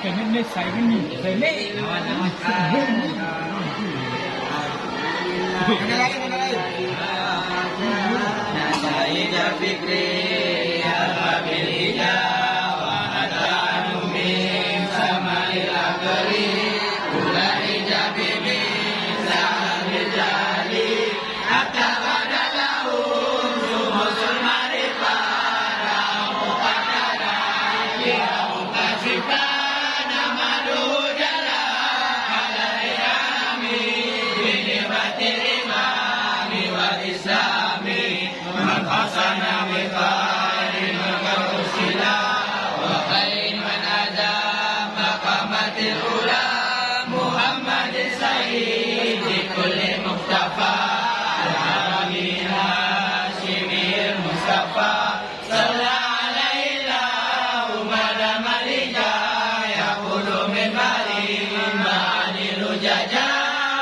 Kayaknya nih saya ini, Nama-nama Mana lain, mana lain? Nasaida fikri ya babil hijab wa ata'anu min sama'il akri kula hijabi min sa'amil jali hatta badalahum sumusul marifat ramu qadara ya mukasifan amadu jala alaihami binibatil imami wal islami man hasana biqarin maqausila wa khair man adam maqamatil ula Muhammad sayyidi kulli muqtafa al-arabi hashimil mustafa sallallahu alaihi wa sallam yaqulu min bari ma'anil ujaja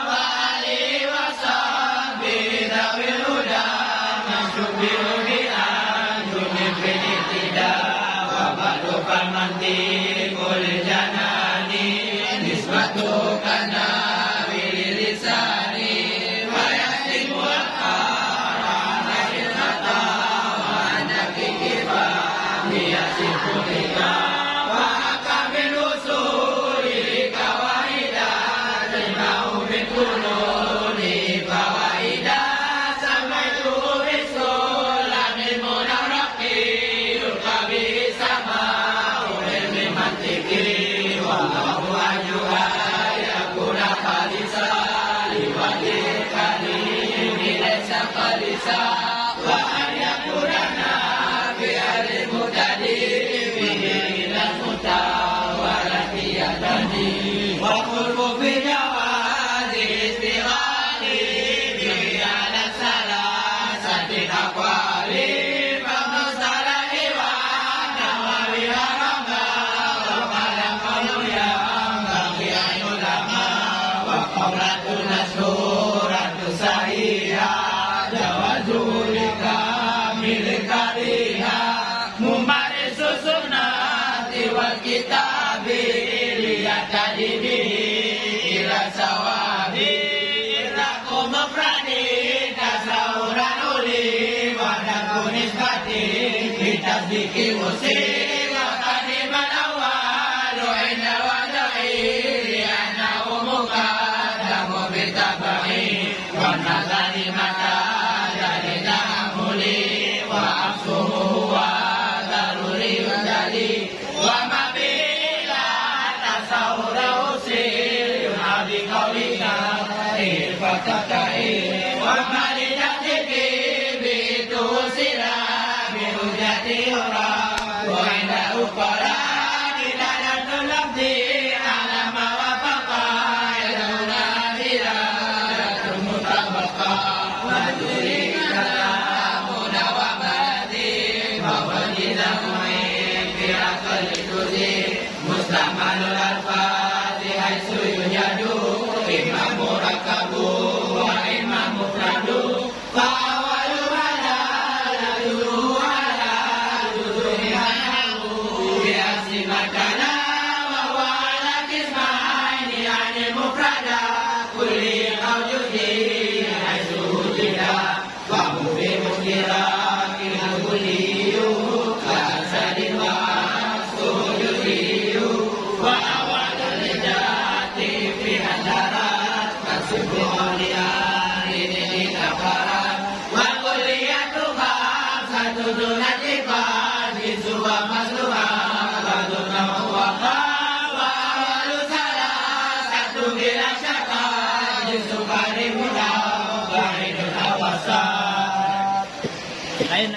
wa alihi wa sahbihi dawil huda masyubiru bi anjumi fil iktida wa ba'du famantikul janani nisbatu kana bilisani wa yasimu al-arana ilmata wa anaki kifa liyasifu lika wa akabil usuli kawaida rimau bikununi fawaida samaitu bisulamin munarraqi yulqabi sama ulilmi mantiki wallahu ajuha yakuna khalisa liwajil kalimi laysa khalisa wa an yakuna nabi'al mutadi bihi ilal mutawalati yadani wa qulbu fi jawazi istighali bihi ala salasati aqwali faqdu salahi wa nawawi harama wa qalam qalu yang bagi ulama wa qawlatu nasuratu sahiha jawazu likamil kariha mumarisu sunnati wal kitabi liyatadi bihi ila sawabi iraku mufradi tasawuran uli wadaku nisbati bitasbiki musi wa kadiman awalu inda wadai liana umuka damu bitabai wa nazari mata dari ta'amuli wa afsuhu wa daruri wadali wa mabila tasawura usil yunabi kaulika ilfatakai wa malidatihi bitu sila bihujati ura wa inda ukara didadatul labdi ala mawafaqa yaduna dira datul mutabaqa wa durika munawa maladi wa wajidahumim fi akal tuzi mustamalul alfati haitsu yujadu imam murakabu wa imam mufradu fa awalu ala yuru ala yuzuri hanahu biasi makana wa wala kismaini anil mufrada kulli awjudi haitsu hujida wa mufi muskira kila kulliyu ka asadin wa sujudiyyu wa awadul lijati fi hadarat kasubu awliya ini kafarat wa kulliyatu satu dunatiqan bisuwa masluha wa dunna wa awalu salah satu bila syaka